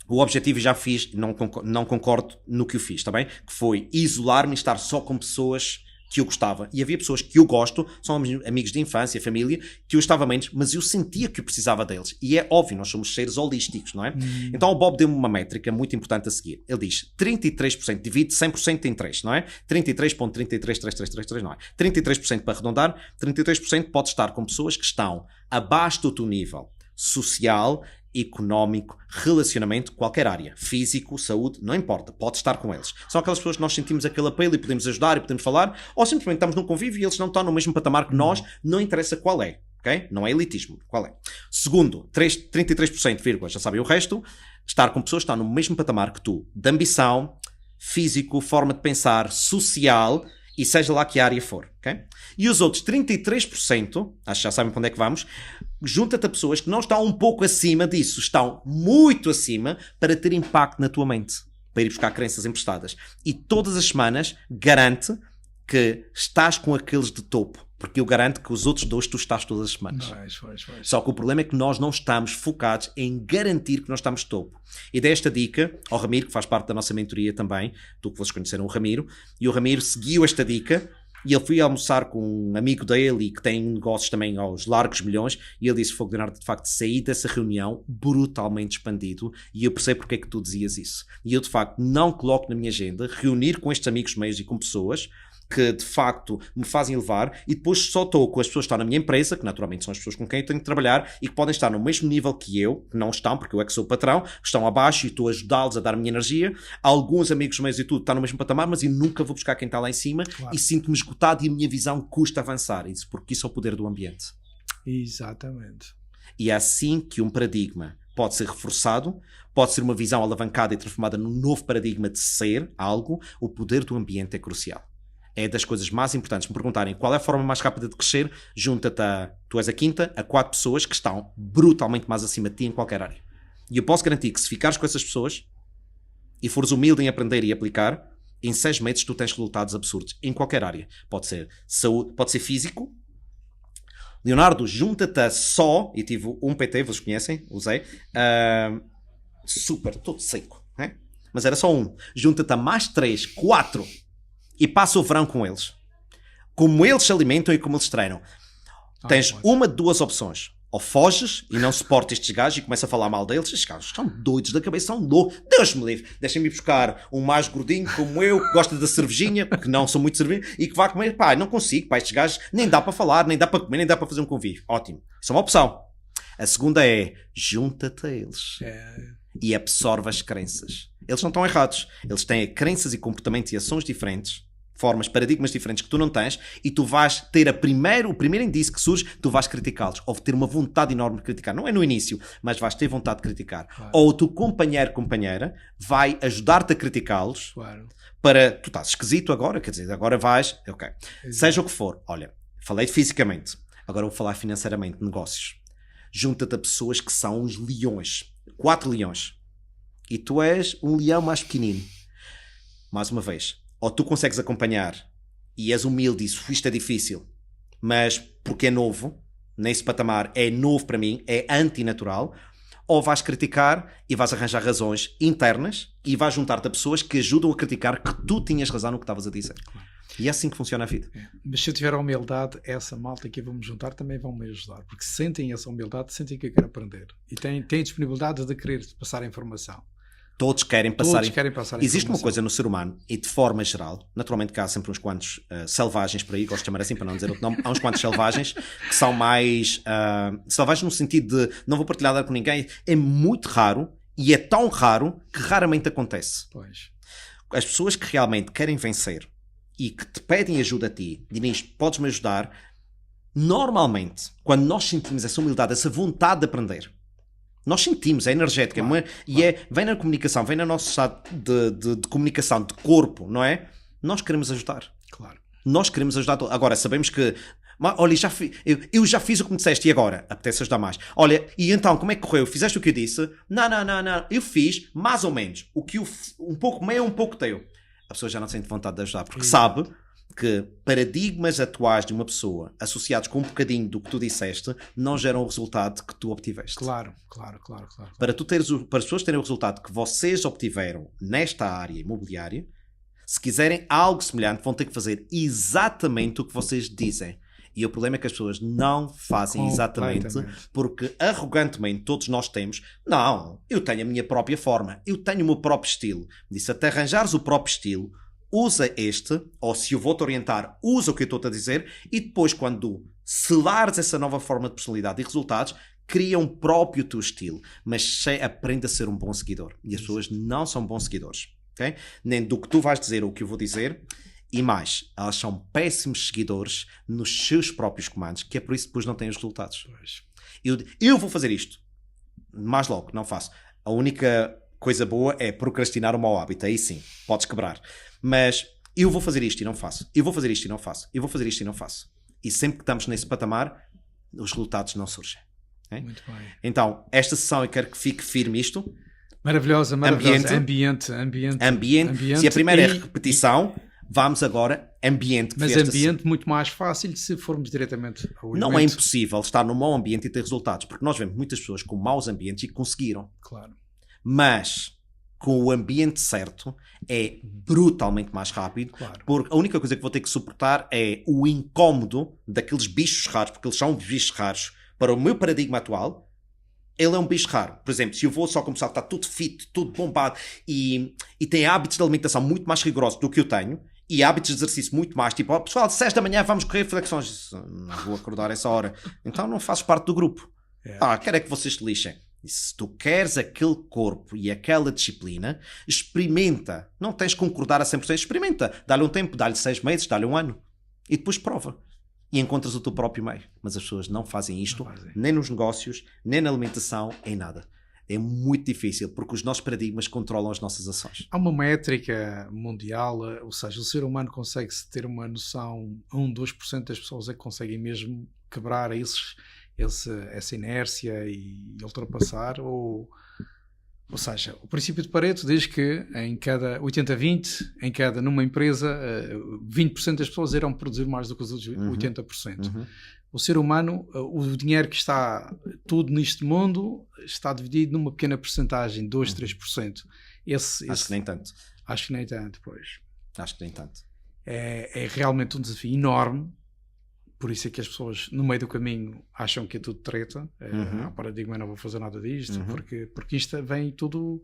o objetivo já fiz, não concordo no que eu fiz, está bem? Que foi isolar-me e estar só com pessoas que eu gostava. E havia pessoas que eu gosto, são amigos de infância, família, que eu estava menos, mas eu sentia que eu precisava deles. E é óbvio, nós somos seres holísticos, não é? Então o Bob deu-me uma métrica muito importante a seguir. Ele diz, 33%, divide 100% em 3, não é? 33.33333, não é? 33% para arredondar, 33% pode estar com pessoas que estão abaixo do teu nível social, económico, relacionamento, qualquer área, físico, saúde, não importa, pode estar com eles. São aquelas pessoas que nós sentimos aquele apelo e podemos ajudar e podemos falar, ou simplesmente estamos num convívio e eles não estão no mesmo patamar que nós, não interessa qual é, ok? Não é elitismo, qual é? Segundo, 33%, vírgula, já sabem o resto, estar com pessoas que estão no mesmo patamar que tu, de ambição, físico, forma de pensar, social, e seja lá que área for, ok? E os outros 33%, acho que já sabem para onde é que vamos, junta-te a pessoas que não estão um pouco acima disso, estão muito acima para ter impacto na tua mente, para ir buscar crenças emprestadas. E todas as semanas garante que estás com aqueles de topo, porque eu garanto que os outros dois tu estás todas as semanas. Vai. Só que o problema é que nós não estamos focados em garantir que nós estamos de topo. E dei esta dica ao Ramiro, que faz parte da nossa mentoria também, tu que vocês conheceram o Ramiro, e o Ramiro seguiu esta dica, e ele foi almoçar com um amigo dele, que tem negócios também aos largos milhões, e ele disse, Fogo de Leonardo, de facto, saí dessa reunião brutalmente expandido, e eu percebo porque é que tu dizias isso. E eu, de facto, não coloco na minha agenda reunir com estes amigos meus e com pessoas que de facto me fazem elevar, e depois só estou com as pessoas que estão na minha empresa, que naturalmente são as pessoas com quem eu tenho que trabalhar e que podem estar no mesmo nível que eu, que não estão, porque eu é que sou o patrão, que estão abaixo e estou a ajudá-los a dar a minha energia. Alguns amigos meus e tudo estão no mesmo patamar, mas eu nunca vou buscar quem está lá em cima, e sinto-me esgotado e a minha visão custa avançar. Isso porque isso é o poder do ambiente. Exatamente. E é assim que um paradigma pode ser reforçado, pode ser uma visão alavancada e transformada num novo paradigma de ser algo. O poder do ambiente é crucial. É das coisas mais importantes. Me perguntarem qual é a forma mais rápida de crescer, junta-te tu és a quinta, a 4 pessoas que estão brutalmente mais acima de ti em qualquer área. E eu posso garantir que se ficares com essas pessoas e fores humilde em aprender e aplicar, em 6 meses tu tens resultados absurdos em qualquer área. Pode ser saúde, pode ser físico. Leonardo, junta-te a só, e tive um PT, vocês conhecem, usei, super, todo seco, né? Mas era só um. Junta-te a mais 3, 4 e passa o verão com eles. Como eles se alimentam e como eles treinam. Tens uma de 2 opções. Ou foges e não suportas estes gajos e começa a falar mal deles. Estes gajos são doidos da cabeça, são loucos. Deus me livre. Deixem-me buscar um mais gordinho como eu, que gosta da cervejinha, porque não sou muito cerveja, e que vai comer. Pá, não consigo. Pá, estes gajos nem dá para falar, nem dá para comer, nem dá para fazer um convívio. Ótimo. Isso é uma opção. A segunda é, junta-te a eles. E absorve as crenças. Eles não estão errados. Eles têm crenças e comportamentos e ações diferentes, formas, paradigmas diferentes que tu não tens, e tu vais ter o primeiro indício que surge, tu vais criticá-los, ou ter uma vontade enorme de criticar. Não é no início, mas vais ter vontade de criticar. Claro. Ou o teu companheira vai ajudar-te a criticá-los. Claro. Para, tu estás esquisito agora, quer dizer, agora vais, ok. Exato. Seja o que for, olha, falei fisicamente, agora vou falar financeiramente, negócios. Junta-te a pessoas que são uns leões, 4 leões, e tu és um leão mais pequenino. Mais uma vez, ou tu consegues acompanhar e és humilde e isto é difícil, mas porque é novo, nesse patamar é novo para mim, é antinatural, ou vais criticar e vais arranjar razões internas e vais juntar-te a pessoas que ajudam a criticar que tu tinhas razão no que estavas a dizer. E é assim que funciona a vida. Mas se eu tiver a humildade, essa malta que eu vou-me juntar também vão me ajudar, porque sentem essa humildade, sentem que eu quero aprender e têm disponibilidade de querer passar a informação. Todos querem passar. Existe uma coisa no ser humano, e de forma geral, naturalmente que há sempre uns quantos selvagens por aí, gosto de chamar assim para não dizer outro nome, há uns quantos selvagens que são mais selvagens no sentido de não vou partilhar nada com ninguém. É muito raro, e é tão raro que raramente acontece. Pois. As pessoas que realmente querem vencer e que te pedem ajuda a ti, Dinis, podes-me ajudar? Normalmente, quando nós sentimos essa humildade, essa vontade de aprender, nós sentimos, é energética, vem na comunicação, vem no nosso estado de comunicação, de corpo, não é? Nós queremos ajudar. Claro. Nós queremos ajudar. Agora, sabemos que, olha, eu já fiz o que me disseste e agora? Apetece ajudar mais. Olha, e então, como é que correu? Fizeste o que eu disse? Não. Eu fiz mais ou menos. Um pouco meu, um pouco teu. A pessoa já não sente vontade de ajudar, porque sabe que paradigmas atuais de uma pessoa associados com um bocadinho do que tu disseste não geram o resultado que tu obtiveste. Claro. Para as pessoas terem o resultado que vocês obtiveram nesta área imobiliária, se quiserem algo semelhante, vão ter que fazer exatamente o que vocês dizem. E o problema é que as pessoas não fazem exatamente, porque arrogantemente todos nós temos, não, eu tenho a minha própria forma, eu tenho o meu próprio estilo. Disse, até arranjares o próprio estilo, usa este, ou se eu vou-te orientar, usa o que eu estou-te a dizer, e depois quando selares essa nova forma de personalidade e resultados, cria um próprio teu estilo, mas aprende a ser um bom seguidor. E as pessoas não são bons seguidores, okay? Nem do que tu vais dizer ou o que eu vou dizer, e mais, elas são péssimos seguidores nos seus próprios comandos, que é por isso que depois não têm os resultados. Eu vou fazer isto, mais logo, não faço. A única coisa boa é procrastinar o mau hábito, aí sim, podes quebrar. Mas eu vou fazer isto e não faço. Eu vou fazer isto e não faço. Eu vou fazer isto e não faço. E sempre que estamos nesse patamar, os resultados não surgem. Okay? Muito bem. Então, esta sessão eu quero que fique firme isto. Maravilhosa. Ambiente. Se a primeira é repetição, vamos agora ambiente. Mas ambiente muito mais fácil se formos diretamente ao elemento. Não é impossível estar num mau ambiente e ter resultados, porque nós vemos muitas pessoas com maus ambientes e que conseguiram. Claro. Mas com o ambiente certo é brutalmente mais rápido, claro. Porque a única coisa que vou ter que suportar é o incómodo daqueles bichos raros, porque eles são bichos raros. Para o meu paradigma atual, ele é um bicho raro. Por exemplo, se eu vou só começar a estar tudo fit, tudo bombado e tem hábitos de alimentação muito mais rigorosos do que eu tenho, E hábitos de exercício muito mais. Tipo, pessoal, 6 da manhã vamos correr flexões. Não vou acordar essa hora. Então não fazes parte do grupo. Quero é que vocês se lixem. E se tu queres aquele corpo e aquela disciplina, experimenta. Não tens que concordar a 100%. Experimenta. Dá-lhe um tempo, dá-lhe 6 meses, dá-lhe um ano. E depois prova. E encontras o teu próprio meio. Mas as pessoas não fazem isto, nem nos negócios, nem na alimentação, em nada. É muito difícil, porque os nossos paradigmas controlam as nossas ações. Há uma métrica mundial, ou seja, o ser humano consegue-se ter uma noção, 2% das pessoas é que conseguem mesmo quebrar essa inércia e ultrapassar, ou seja, o princípio de Pareto diz que em cada 80-20, numa empresa, 20% das pessoas irão produzir mais do que os outros 80%. O ser humano, o dinheiro que está tudo neste mundo, está dividido numa pequena porcentagem, 2-3%. Acho que nem tanto. Acho que nem tanto, pois. Acho que nem tanto. É realmente um desafio enorme. Por isso é que as pessoas, no meio do caminho, acham que é tudo treta. O paradigma, não vou fazer nada disto, porque isto vem tudo...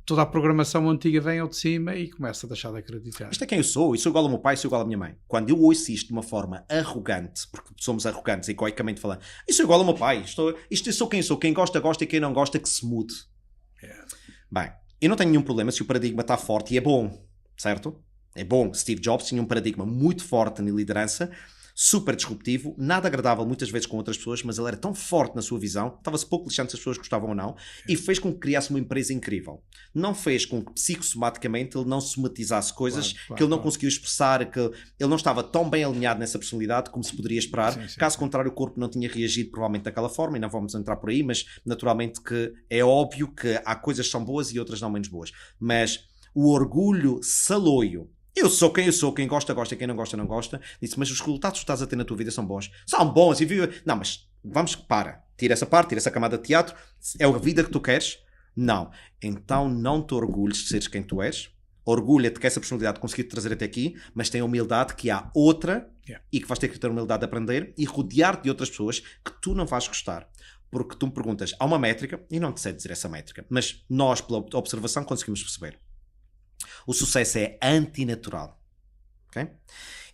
Toda a programação antiga vem ao de cima e começa a deixar de acreditar. Isto é quem eu sou igual ao meu pai, sou igual à minha mãe. Quando eu ouço isto de uma forma arrogante, porque somos arrogantes, egoicamente falando, eu sou igual ao meu pai, isto eu sou quem sou, quem gosta, gosta, e quem não gosta, que se mude. Bem, eu não tenho nenhum problema se o paradigma está forte e é bom, certo? É bom. Steve Jobs tinha um paradigma muito forte na liderança, super disruptivo, nada agradável muitas vezes com outras pessoas, mas ele era tão forte na sua visão, estava-se pouco lixando se as pessoas gostavam ou não, e fez com que criasse uma empresa incrível. Não fez com que psicossomaticamente ele não somatizasse coisas que ele não conseguiu expressar, que ele não estava tão bem alinhado nessa personalidade como se poderia esperar. Caso contrário, o corpo não tinha reagido provavelmente daquela forma, e não vamos entrar por aí, mas naturalmente que é óbvio que há coisas que são boas e outras não menos boas. Mas o orgulho saloio, eu sou, quem gosta, gosta, quem não gosta, não gosta. Disse, mas os resultados que estás a ter na tua vida são bons. São bons, e viu? Não, mas vamos, tira essa parte, tira essa camada de teatro. É a vida que tu queres? Não. Então não te orgulhes de seres quem tu és. Orgulha-te que essa personalidade conseguiu te trazer até aqui, mas tenha humildade que há outra e que vais ter que ter humildade de aprender e rodear-te de outras pessoas que tu não vais gostar. Porque tu me perguntas, há uma métrica, e não te sei dizer essa métrica, mas nós, pela observação, conseguimos perceber. O sucesso é antinatural. Okay?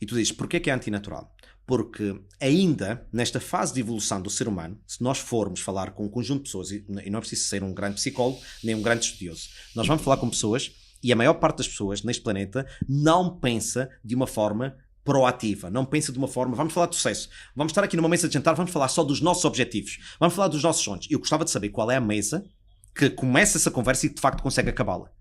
E tu dizes, porquê que é antinatural? Porque ainda, nesta fase de evolução do ser humano, se nós formos falar com um conjunto de pessoas, e não é preciso ser um grande psicólogo, nem um grande estudioso, nós vamos falar com pessoas, e a maior parte das pessoas neste planeta não pensa de uma forma proativa, não pensa de uma forma, vamos falar de sucesso, vamos estar aqui numa mesa de jantar, vamos falar só dos nossos objetivos, vamos falar dos nossos sonhos. Eu gostava de saber qual é a mesa que começa essa conversa e de facto consegue acabá-la.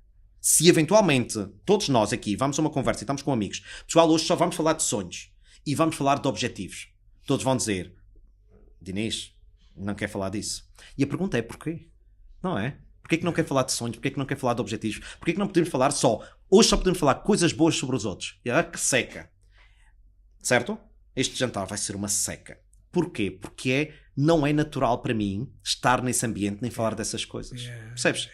Se eventualmente todos nós aqui vamos a uma conversa e estamos com amigos, pessoal, hoje só vamos falar de sonhos e vamos falar de objetivos, todos vão dizer, Dinis, não quer falar disso. E a pergunta é porquê? Não é? Porquê que não quer falar de sonhos? Porquê que não quer falar de objetivos? Porquê que não podemos falar hoje só podemos falar coisas boas sobre os outros? Que seca. Certo? Este jantar vai ser uma seca. Porquê? Porque não é natural para mim estar nesse ambiente nem falar dessas coisas. Percebes?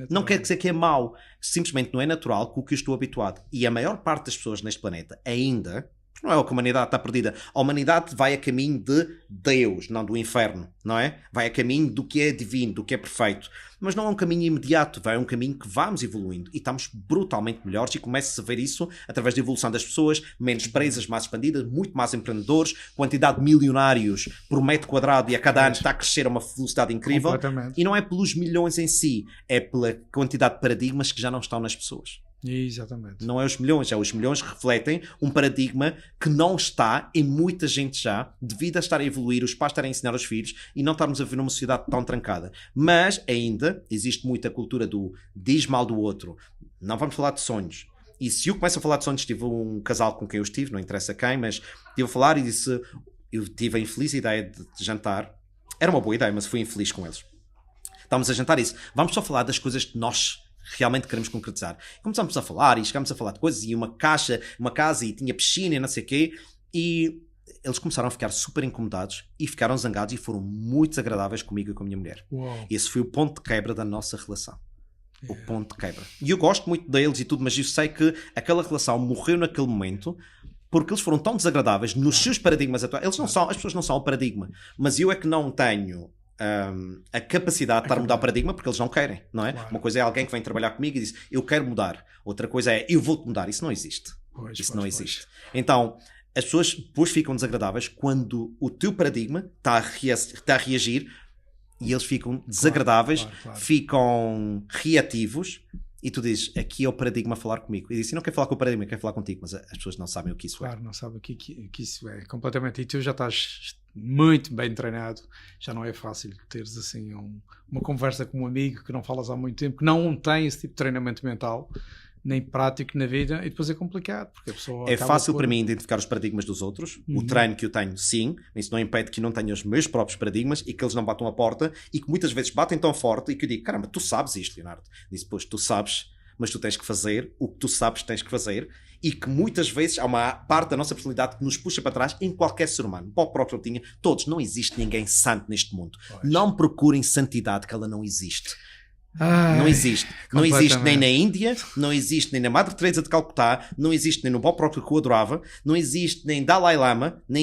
Não quer dizer que é mau. Simplesmente não é natural com o que eu estou habituado. E a maior parte das pessoas neste planeta ainda, não é que a humanidade está perdida. A humanidade vai a caminho de Deus, não do inferno, não é? Vai a caminho do que é divino, do que é perfeito. Mas não é um caminho imediato, vai a um caminho que vamos evoluindo. E estamos brutalmente melhores e começa-se a ver isso através da evolução das pessoas, menos presas, mais expandidas, muito mais empreendedores, quantidade de milionários por metro quadrado e a cada ano está a crescer a uma velocidade incrível. E não é pelos milhões em si, é pela quantidade de paradigmas que já não estão nas pessoas. Exatamente. Não é os milhões, os milhões refletem um paradigma que não está em muita gente já, devido a estar a evoluir, os pais estarem a ensinar aos filhos e não estarmos a viver numa sociedade tão trancada. Mas ainda existe muita cultura do diz mal do outro, não vamos falar de sonhos. E se eu começo a falar de sonhos, tive um casal com quem eu estive, não interessa quem, mas estive a falar e disse, eu tive a infeliz ideia de jantar, era uma boa ideia, mas fui infeliz com eles. Estávamos a jantar e disse, vamos só falar das coisas que nós realmente queremos concretizar. Começámos a falar e chegámos a falar de coisas e uma casa e tinha piscina e não sei o quê, e eles começaram a ficar super incomodados e ficaram zangados e foram muito desagradáveis comigo e com a minha mulher. Uau. Esse foi o ponto de quebra da nossa relação. O ponto de quebra. E eu gosto muito deles e tudo, mas eu sei que aquela relação morreu naquele momento porque eles foram tão desagradáveis nos seus paradigmas atuais. As pessoas não são o paradigma, mas eu é que não tenho a capacidade de estar a mudar o paradigma porque eles não querem, não é? Claro. Uma coisa é alguém que vem trabalhar comigo e diz eu quero mudar, outra coisa é eu vou-te mudar, isso não existe. Isso não existe. Então, as pessoas depois ficam desagradáveis quando o teu paradigma está a reagir e eles ficam desagradáveis, ficam reativos e tu dizes, aqui é o paradigma a falar comigo. E disse, não quer falar com o paradigma, quer falar contigo, mas as pessoas não sabem o que isso é. Claro, não sabem o que isso é, completamente. E tu já estás muito bem treinado, já não é fácil teres assim uma conversa com um amigo que não falas há muito tempo, que não tem esse tipo de treinamento mental, nem prático na vida, e depois é complicado, porque a pessoa é fácil para mim identificar os paradigmas dos outros, o treino que eu tenho, sim, mas isso não impede que eu não tenha os meus próprios paradigmas e que eles não batam a porta e que muitas vezes batem tão forte e que eu digo, caramba, tu sabes isto, Leonardo. Disse, pois, tu sabes, mas tu tens que fazer o que tu sabes que tens que fazer e que muitas vezes há uma parte da nossa personalidade que nos puxa para trás em qualquer ser humano. Para o próprio tinha, todos, não existe ninguém santo neste mundo. Pois. Não procurem santidade, que ela não existe. Não existe. Não existe nem na Índia, não existe nem na Madre Teresa de Calcutá, não existe nem no Bob Proctor que eu adorava, não existe nem Dalai Lama, não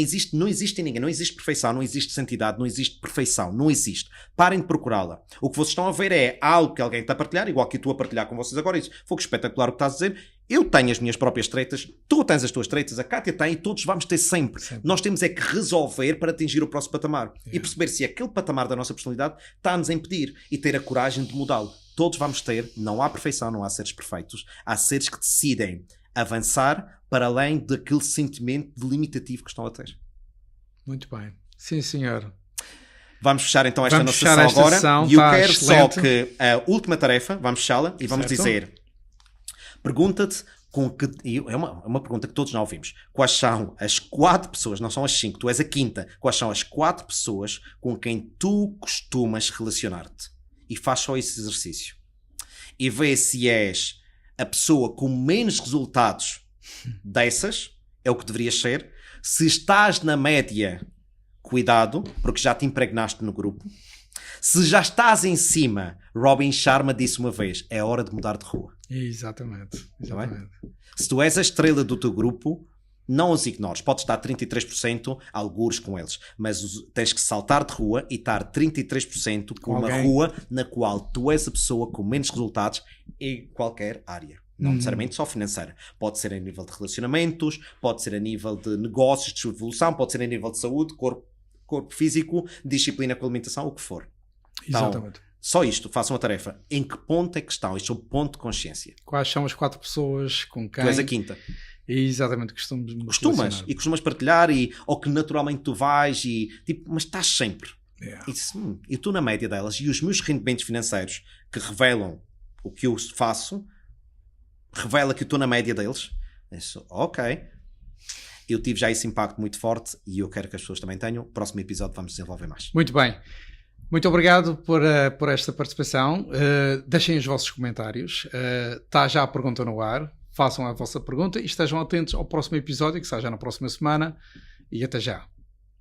existe em ninguém. Não existe perfeição, não existe santidade, não existe perfeição, não existe. Parem de procurá-la. O que vocês estão a ver é algo que alguém está a partilhar, igual que eu estou a partilhar com vocês agora. Isso foi espetacular o que estás a dizer. Eu tenho as minhas próprias tretas, tu tens as tuas tretas, a Kátia tem e todos vamos ter sempre. Nós temos é que resolver para atingir o próximo patamar e perceber se aquele patamar da nossa personalidade está-nos a impedir e ter a coragem de mudá-lo. Todos vamos ter, não há perfeição, não há seres perfeitos, há seres que decidem avançar para além daquele sentimento delimitativo que estão a ter. Muito bem. Sim, senhor. Vamos fechar então esta nossa sessão agora. E eu quero só que a última tarefa, vamos fechá-la e vamos dizer... Pergunta-te com que... É uma pergunta que todos já ouvimos. Quais são as 4 pessoas, não são as 5, tu és a 5ª. Quais são as 4 pessoas com quem tu costumas relacionar-te? E faz só esse exercício. E vê se és a pessoa com menos resultados dessas, é o que deverias ser. Se estás na média, cuidado, porque já te impregnaste no grupo. Se já estás em cima, Robin Sharma disse uma vez, é hora de mudar de rua. Exatamente. Se tu és a estrela do teu grupo, não os ignores. Podes estar 33% algures com eles, mas tens que saltar de rua e estar 33% com uma rua na qual tu és a pessoa com menos resultados em qualquer área. Não necessariamente só financeira. Pode ser a nível de relacionamentos, pode ser a nível de negócios, de evolução, pode ser a nível de saúde, corpo físico, disciplina com alimentação, o que for. Exatamente. Então, só isto, façam a tarefa. Em que ponto é que estão? Isto é o ponto de consciência. Quais são as 4 pessoas com quem... Tu és a 5ª. Exatamente, costumas partilhar ou que naturalmente tu vais e tipo, mas estás sempre. E eu estou na média delas e os meus rendimentos financeiros que revelam o que eu faço, revela que eu estou na média deles. Ok. Eu tive já esse impacto muito forte e eu quero que as pessoas também tenham. No próximo episódio vamos desenvolver mais. Muito bem. Muito obrigado por esta participação. Deixem os vossos comentários. Está já a pergunta no ar. Façam a vossa pergunta e estejam atentos ao próximo episódio, que sai já na próxima semana. E até já.